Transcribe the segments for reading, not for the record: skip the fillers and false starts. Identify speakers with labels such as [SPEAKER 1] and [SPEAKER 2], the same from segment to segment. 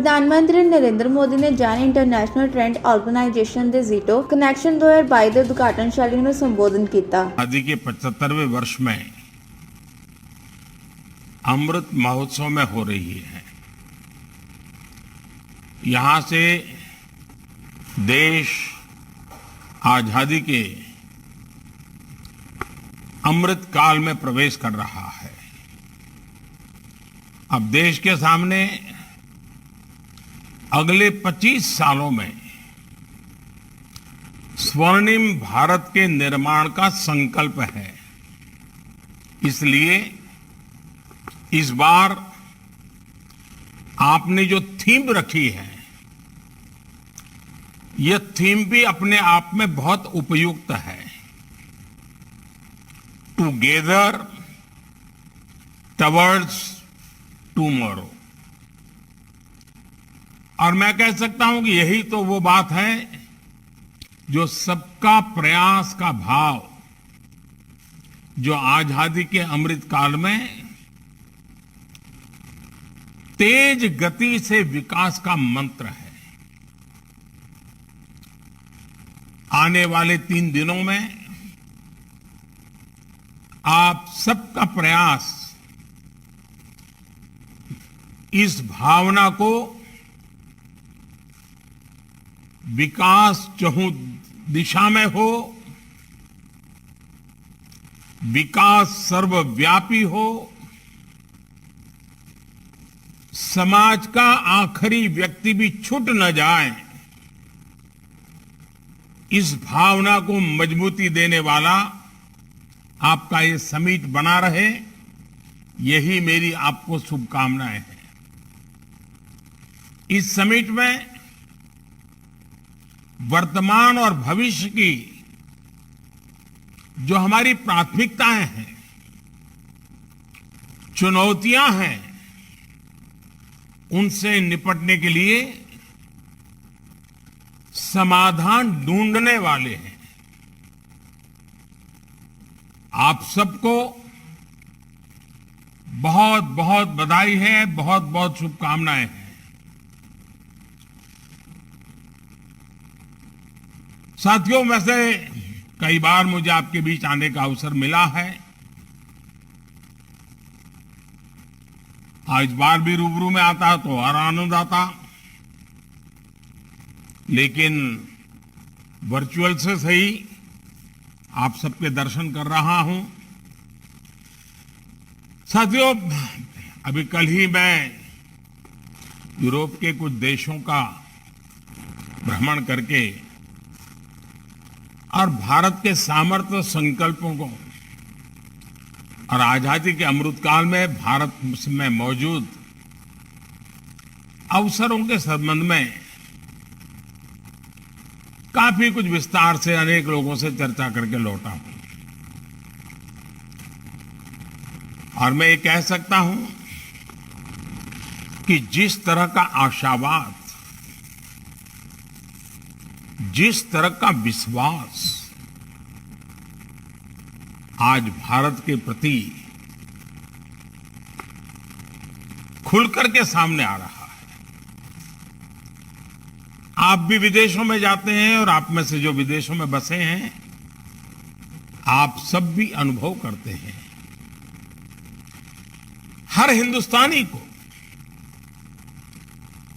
[SPEAKER 1] प्रधानमंत्री नरेंद्र मोदी ने Jain international trade organisation ਦੇ ਜ਼ੀਟੋ ਕਨੈਕਸ਼ਨ 2022 ਦੇ ਉਦਘਾਟਨ ਸ਼ੈਲੀ ਨੂੰ ਸੰਬੋਧਨ ਕੀਤਾ।
[SPEAKER 2] आजादी के 75वें वर्ष में अमृत महोत्सव में हो रही है। यहाँ से देश आजादी के अमृत काल में प्रवेश कर रहा है। अब देश के सामने अगले 25 सालों में स्वर्णिम भारत के निर्माण का संकल्प है। इसलिए इस बार आपने जो थीम रखी है, यह थीम भी अपने आप में बहुत उपयुक्त है। Together towards tomorrow. और मैं कह सकता हूं कि यही तो वो बात है जो सबका प्रयास का भाव जो आजादी के अमृत काल में तेज गति से विकास का मंत्र है। आने वाले 3 दिनों में आप सबका प्रयास इस भावना को विकास चहुं दिशा में हो, विकास सर्वव्यापी हो, समाज का आखिरी व्यक्ति भी छूट न जाए, इस भावना को मजबूती देने वाला आपका ये समिट बना रहे, यही मेरी आपको शुभकामनाएं हैं। इस समिट में वर्तमान और भविष्य की जो हमारी प्राथमिकताएं हैं, चुनौतियां हैं, उनसे निपटने के लिए समाधान ढूंढने वाले हैं। आप सबको बहुत बहुत बधाई है, बहुत बहुत शुभकामनाएं हैं। साथियों, वैसे कई बार मुझे आपके बीच आने का अवसर मिला है। आज बार भी रूबरू में आता तो और आनंद आता, लेकिन वर्चुअल से सही आप सबके दर्शन कर रहा हूं। साथियों, अभी कल ही मैं यूरोप के कुछ देशों का भ्रमण करके और भारत के सामर्थ्य संकल्पों को और आजादी के अमृतकाल में भारत में मौजूद अवसरों के संबंध में काफी कुछ विस्तार से अनेक लोगों से चर्चा करके लौटा हूं। और मैं ये कह सकता हूं कि जिस तरह का आशावाद, जिस तरह का विश्वास आज भारत के प्रति खुलकर के सामने आ रहा है। आप भी विदेशों में जाते हैं और आप में से जो विदेशों में बसे हैं, आप सब भी अनुभव करते हैं। हर हिंदुस्तानी को,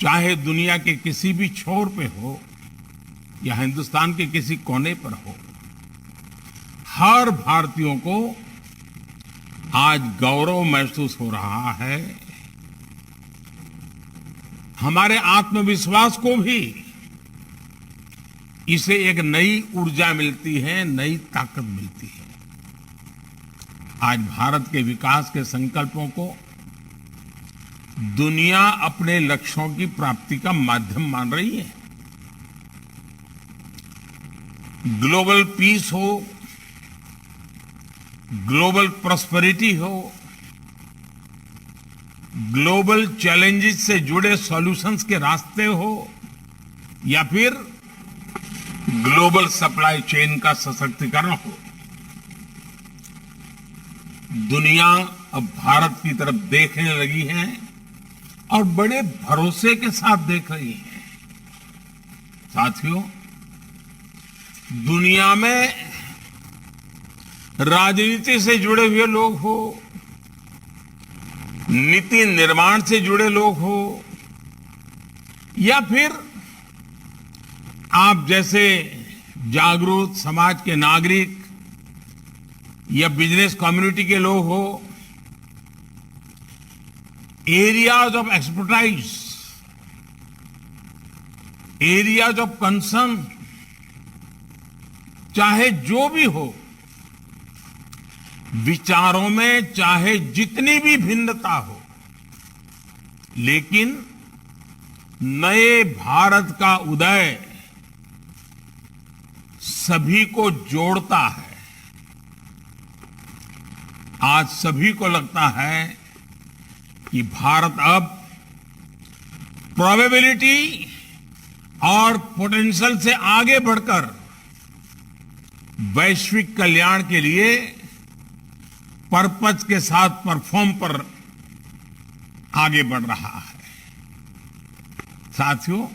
[SPEAKER 2] चाहे दुनिया के किसी भी छोर पे हो या हिंदुस्तान के किसी कोने पर हो, हर भारतीयों को आज गौरव महसूस हो रहा है। हमारे आत्मविश्वास को भी इसे एक नई ऊर्जा मिलती है, नई ताकत मिलती है। आज भारत के विकास के संकल्पों को दुनिया अपने लक्ष्यों की प्राप्ति का माध्यम मान रही है। ग्लोबल पीस हो, ग्लोबल प्रॉस्पेरिटी हो, ग्लोबल चैलेंजेस से जुड़े सॉल्यूशंस के रास्ते हो, या फिर ग्लोबल सप्लाई चेन का सशक्तिकरण हो, दुनिया अब भारत की तरफ देखने लगी है और बड़े भरोसे के साथ देख रही हैं। साथियों, दुनिया में राजनीति से जुड़े हुए लोग हो, नीति निर्माण से जुड़े लोग हो, या फिर आप जैसे जागरूक समाज के नागरिक या बिजनेस कम्युनिटी के लोग हो, areas of expertise, areas of concern, चाहे जो भी हो, विचारों में चाहे जितनी भी भिन्नता हो, लेकिन नए भारत का उदय सभी को जोड़ता है। आज सभी को लगता है कि भारत अब प्रोबेबिलिटी और पोटेंशियल से आगे बढ़कर वैश्विक कल्याण के लिए पर्पज के साथ परफॉर्म पर आगे बढ़ रहा है। साथियों,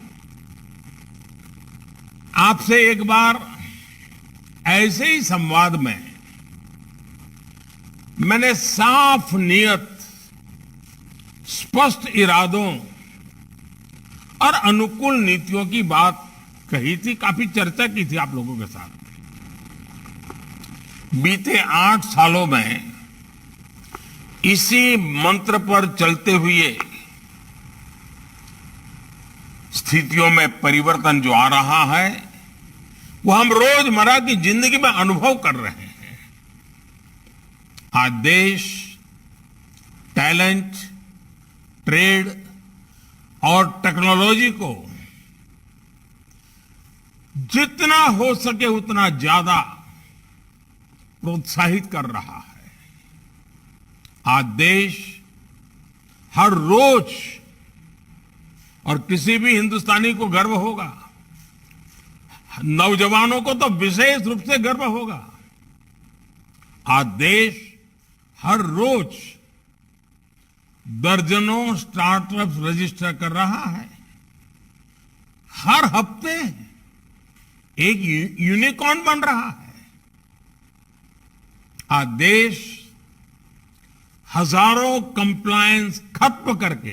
[SPEAKER 2] आपसे एक बार ऐसे ही संवाद में मैंने साफ नियत, स्पष्ट इरादों और अनुकूल नीतियों की बात कही थी, काफी चर्चा की थी आप लोगों के साथ। बीते 8 सालों में इसी मंत्र पर चलते हुए स्थितियों में परिवर्तन जो आ रहा है, वो हम रोजमर्रा की जिंदगी में अनुभव कर रहे हैं। आज देश टैलेंट, ट्रेड और टेक्नोलॉजी को जितना हो सके उतना ज्यादा प्रोत्साहित कर रहा है। आज देश हर रोज, और किसी भी हिंदुस्तानी को गर्व होगा, नौजवानों को तो विशेष रूप से गर्व होगा, आज देश हर रोज दर्जनों स्टार्टअप्स रजिस्टर कर रहा है। हर हफ्ते एक यूनिकॉर्न बन रहा है। आज देश हजारों कंप्लायंस खत्म करके